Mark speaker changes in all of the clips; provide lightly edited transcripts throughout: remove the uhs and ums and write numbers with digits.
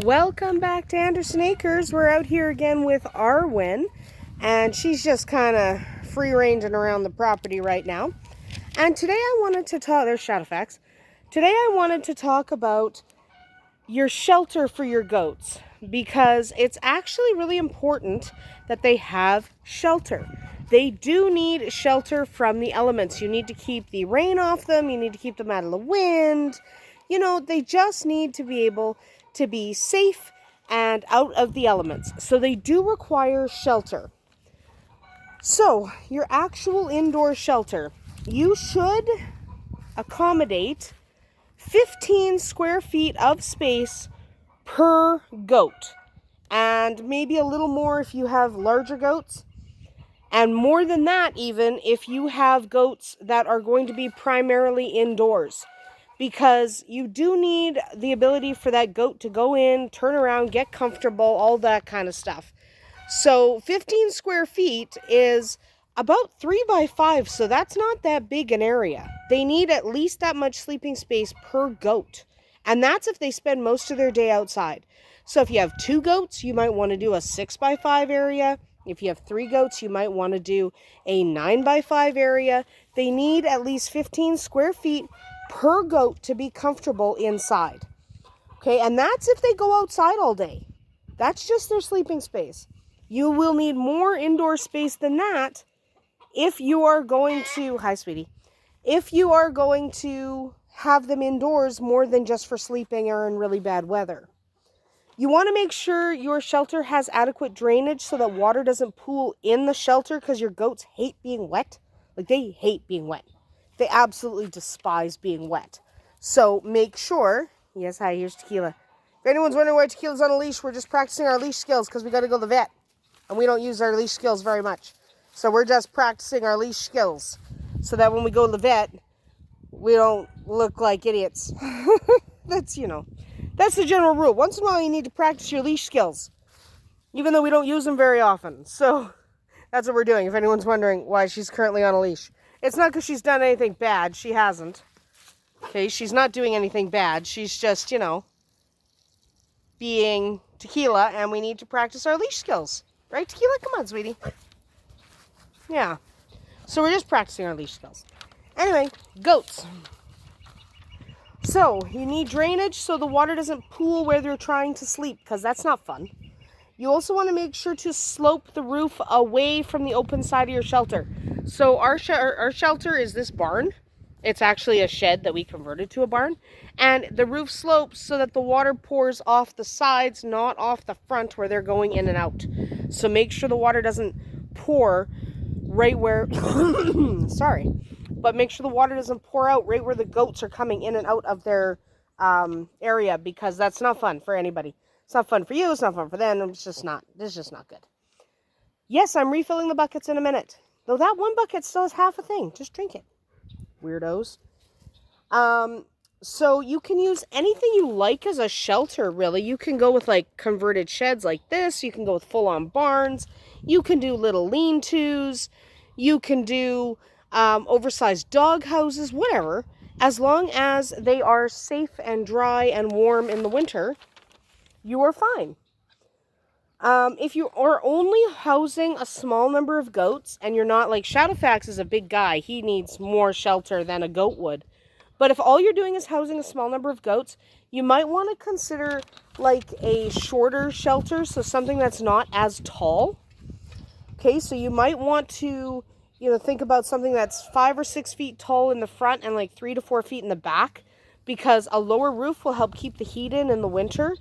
Speaker 1: Welcome back to Andersen Acres. We're out here again with Arwen, and she's just kind of free-ranging around the property right now. And today I wanted to talk, there's Shadowfax. Today I wanted to talk about your shelter for your goats, because it's actually really important that they have shelter. They do need shelter from the elements. You need to keep the rain off them, you need to keep them out of the wind. You know, they just need to be able to be safe and out of the elements. So they do require shelter. So your actual indoor shelter, you should accommodate 15 square feet of space per goat. And maybe a little more if you have larger goats. And more than that even if you have goats that are going to be primarily indoors. Because you do need the ability for that goat to go in, turn around, get comfortable, all that kind of stuff. So 15 square feet is about 3 by 5, so that's not that big an area. They need at least that much sleeping space per goat. And that's if they spend most of their day outside. So if you have 2 goats, you might want to do a 6 by 5 area. If you have 3 goats, you might want to do a 9 by 5 area. They need at least 15 square feet per goat to be comfortable inside. Okay, and that's if they go outside all day. That's just their sleeping space. You will need more indoor space than that if you are going to, hi sweetie, if you are going to have them indoors more than just for sleeping or in really bad weather. You want to make sure your shelter has adequate drainage so that water doesn't pool in the shelter, because your goats hate being wet. Like, they hate being wet. They absolutely despise being wet. So make sure, yes, hi, here's Tequila. If anyone's wondering why Tequila's on a leash, we're just practicing our leash skills because we got to go to the vet. And we don't use our leash skills very much. So we're just practicing our leash skills so that when we go to the vet, we don't look like idiots. That's, you know, that's the general rule. Once in a while you need to practice your leash skills, even though we don't use them very often. So that's what we're doing, if anyone's wondering why she's currently on a leash. It's not because she's done anything bad. She hasn't. Okay, she's not doing anything bad. She's just, you know, being Tequila, and we need to practice our leash skills. Right, Tequila? Come on, sweetie. Yeah. So we're just practicing our leash skills. Anyway, goats. So, you need drainage so the water doesn't pool where they're trying to sleep, because that's not fun. You also want to make sure to slope the roof away from the open side of your shelter. So our shelter is this barn. It's actually a shed that we converted to a barn. And the roof slopes so that the water pours off the sides, not off the front where they're going in and out. So make sure the water doesn't pour right where, sorry, but make sure the water doesn't pour out right where the goats are coming in and out of their area, because that's not fun for anybody. It's not fun for you, it's not fun for them, it's just not good. Yes, I'm refilling the buckets in a minute. Though that one bucket still has half a thing. Just drink it, weirdos. So you can use anything you like as a shelter, really. You can go with like converted sheds like this. You can go with full-on barns. You can do little lean-tos. You can do oversized dog houses, whatever. As long as they are safe and dry and warm in the winter, you are fine. If you are only housing a small number of goats, and you're not, like, Shadowfax is a big guy. He needs more shelter than a goat would. But if all you're doing is housing a small number of goats, you might want to consider, like, a shorter shelter, so something that's not as tall. Okay, so you might want to, you know, think about something that's 5 or 6 feet tall in the front and like 3 to 4 feet in the back, because a lower roof will help keep the heat in the winter.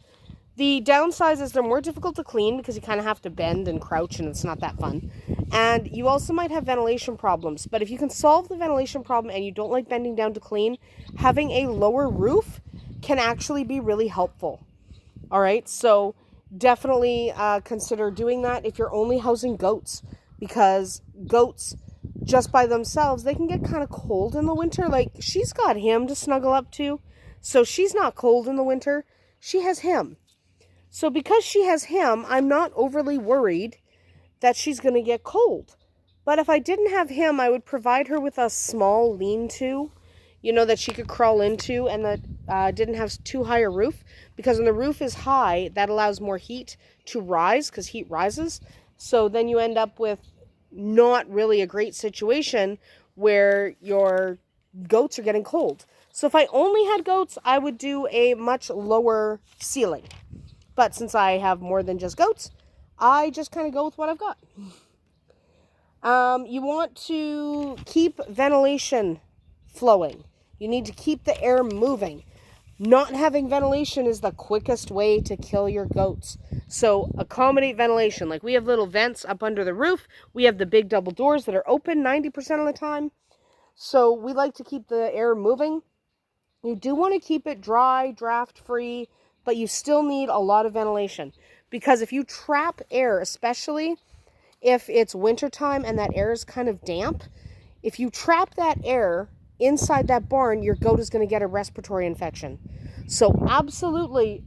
Speaker 1: The downside is they're more difficult to clean because you kind of have to bend and crouch, and it's not that fun. And you also might have ventilation problems. But if you can solve the ventilation problem and you don't like bending down to clean, having a lower roof can actually be really helpful. All right, so definitely consider doing that if you're only housing goats, because goats just by themselves, they can get kind of cold in the winter. Like, she's got him to snuggle up to, so she's not cold in the winter. She has him. So because she has him, I'm not overly worried that she's going to get cold. But if I didn't have him, I would provide her with a small lean-to, that she could crawl into, and that didn't have too high a roof, because when the roof is high, that allows more heat to rise, because heat rises. So then you end up with not really a great situation where your goats are getting cold. So if I only had goats, I would do a much lower ceiling. But since I have more than just goats, I just kind of go with what I've got. You want to keep ventilation flowing. You need to keep the air moving. Not having ventilation is the quickest way to kill your goats. So accommodate ventilation. Like, we have little vents up under the roof. We have the big double doors that are open 90% of the time. So we like to keep the air moving. You do want to keep it dry, draft-free, but you still need a lot of ventilation. Because if you trap air, especially if it's wintertime and that air is kind of damp, if you trap that air inside that barn, your goat is going to get a respiratory infection. So absolutely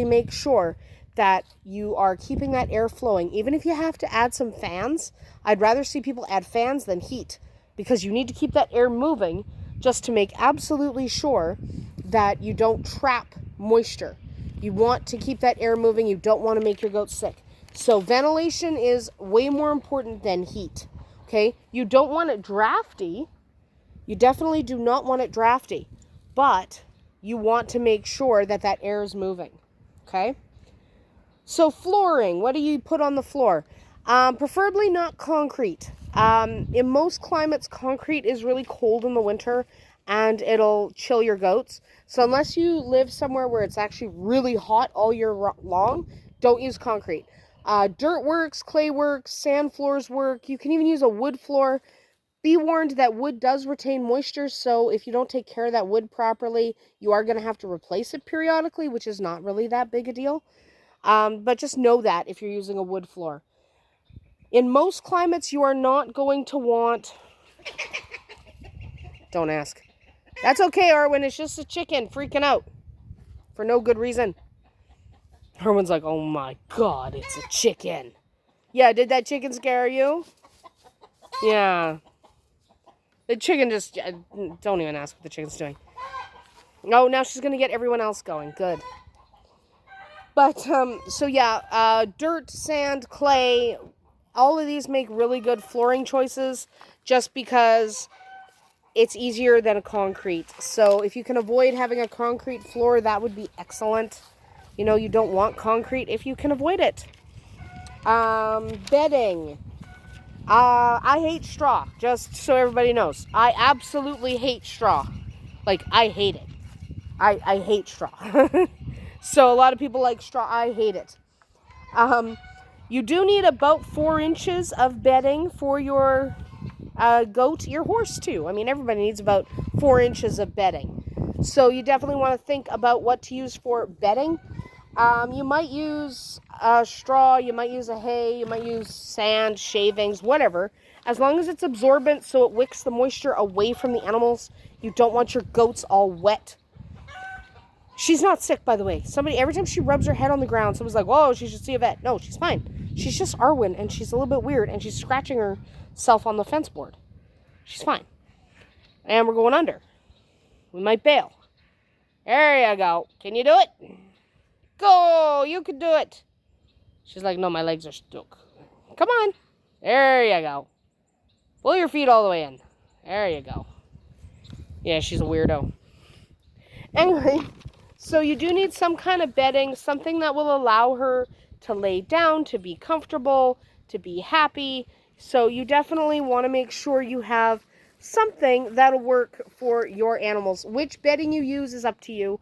Speaker 1: make sure that you are keeping that air flowing. Even if you have to add some fans, I'd rather see people add fans than heat, because you need to keep that air moving just to make absolutely sure that you don't trap moisture. You want to keep that air moving. You don't want to make your goats sick. So ventilation is way more important than heat. Okay? You don't want it drafty. You definitely do not want it drafty. But you want to make sure that that air is moving. Okay? So flooring. What do you put on the floor? Preferably not concrete. In most climates, concrete is really cold in the winter and it'll chill your goats. So unless you live somewhere where it's actually really hot all year long, don't use concrete. Dirt works, clay works, sand floors work. You can even use a wood floor. Be warned that wood does retain moisture, so if you don't take care of that wood properly, you are going to have to replace it periodically, which is not really that big a deal. But just know that if you're using a wood floor. In most climates, you are not going to want... Don't ask. That's okay, Arwen. It's just a chicken freaking out for no good reason. Arwen's like, oh my God, it's a chicken. Yeah, did that chicken scare you? Yeah. The chicken just... don't even ask what the chicken's doing. Oh, now she's going to get everyone else going. Good. But, so yeah, dirt, sand, clay, all of these make really good flooring choices just because it's easier than a concrete. So if you can avoid having a concrete floor, that would be excellent. You don't want concrete if you can avoid it. Bedding. I hate straw, just so everybody knows. I absolutely hate straw. Like, I hate it. I hate straw. So a lot of people like straw. I hate it. You do need about 4 inches of bedding for your goat, your horse too. I mean, everybody needs about 4 inches of bedding. So you definitely want to think about what to use for bedding. You might use straw, you might use a hay, you might use sand, shavings, whatever. As long as it's absorbent so it wicks the moisture away from the animals. You don't want your goats all wet. She's not sick, by the way. Every time she rubs her head on the ground, someone's like, whoa, she should see a vet. No, she's fine. She's just Arwen, and she's a little bit weird, and she's scratching herself on the fence board. She's fine. And we're going under. We might bail. There you go. Can you do it? Go! You can do it. She's like, no, my legs are stuck. Come on. There you go. Pull your feet all the way in. There you go. Yeah, she's a weirdo. Anyway, so you do need some kind of bedding, something that will allow her to lay down, to be comfortable, to be happy. So you definitely want to make sure you have something that'll work for your animals. Which bedding you use is up to you.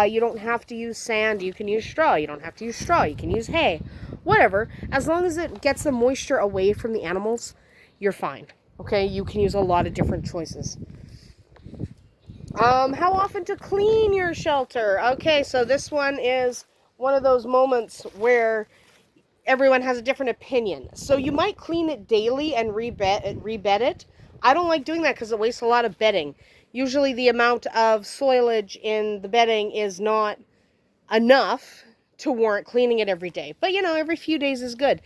Speaker 1: You don't have to use sand. You can use straw. You don't have to use straw. You can use hay. Whatever. As long as it gets the moisture away from the animals, you're fine. Okay? You can use a lot of different choices. How often to clean your shelter? Okay, so this one is one of those moments where everyone has a different opinion. So you might clean it daily and rebed it. I don't like doing that because it wastes a lot of bedding. Usually the amount of soilage in the bedding is not enough to warrant cleaning it every day. But, every few days is good.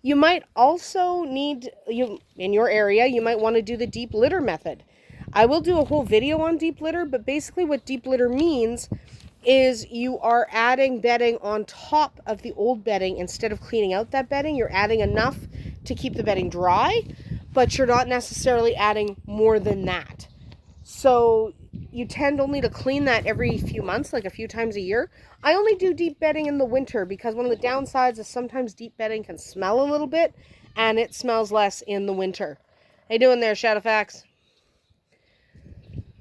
Speaker 1: You might also need, in your area, you might want to do the deep litter method. I will do a whole video on deep litter, but basically what deep litter means is you are adding bedding on top of the old bedding. Instead of cleaning out that bedding, you're adding enough to keep the bedding dry, but you're not necessarily adding more than that. So you tend only to clean that every few months, like a few times a year. I only do deep bedding in the winter because one of the downsides is sometimes deep bedding can smell a little bit, and it smells less in the winter. How you doing there, Shadowfax?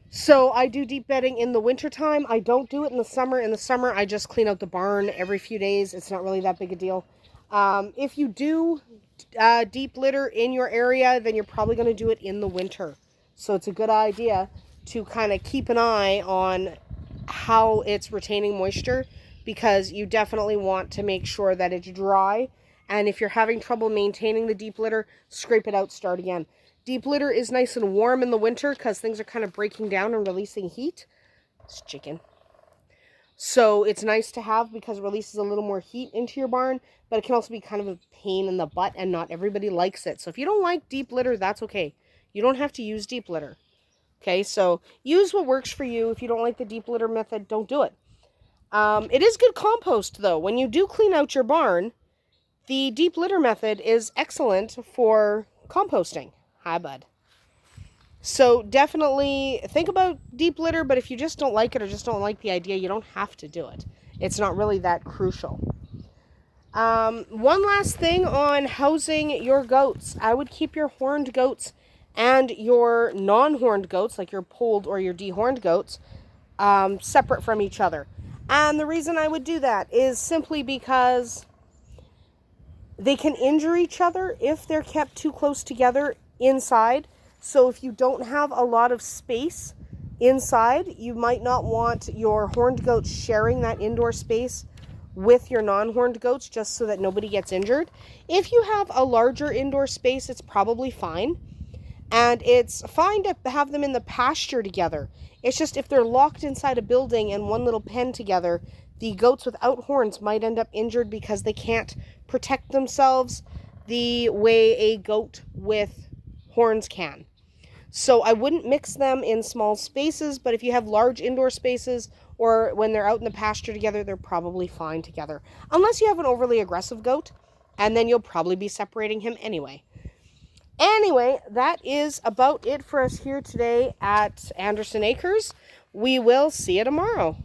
Speaker 1: So I do deep bedding in the wintertime. I don't do it in the summer. In the summer, I just clean out the barn every few days. It's not really that big a deal. If you do deep litter in your area, then you're probably going to do it in the winter. So it's a good idea to kind of keep an eye on how it's retaining moisture, because you definitely want to make sure that it's dry. And if you're having trouble maintaining the deep litter, scrape it out, start again. Deep litter is nice and warm in the winter because things are kind of breaking down and releasing heat. It's chicken. So it's nice to have because it releases a little more heat into your barn, but it can also be kind of a pain in the butt, and not everybody likes it. So if you don't like deep litter, that's okay. You don't have to use deep litter. Okay, so use what works for you. If you don't like the deep litter method, don't do it. It is good compost, though. When you do clean out your barn, the deep litter method is excellent for composting. Hi, bud. So definitely think about deep litter, but if you just don't like it or just don't like the idea, you don't have to do it. It's not really that crucial. One last thing on housing your goats. I would keep your horned goats and your non-horned goats, like your polled or your dehorned goats, separate from each other. And the reason I would do that is simply because they can injure each other if they're kept too close together inside. So if you don't have a lot of space inside, you might not want your horned goats sharing that indoor space with your non-horned goats, just so that nobody gets injured. If you have a larger indoor space, it's probably fine. And it's fine to have them in the pasture together. It's just if they're locked inside a building in one little pen together, the goats without horns might end up injured because they can't protect themselves the way a goat with horns can. So I wouldn't mix them in small spaces, but if you have large indoor spaces or when they're out in the pasture together, they're probably fine together. Unless you have an overly aggressive goat, and then you'll probably be separating him anyway. Anyway, that is about it for us here today at Andersen Acres. We will see you tomorrow.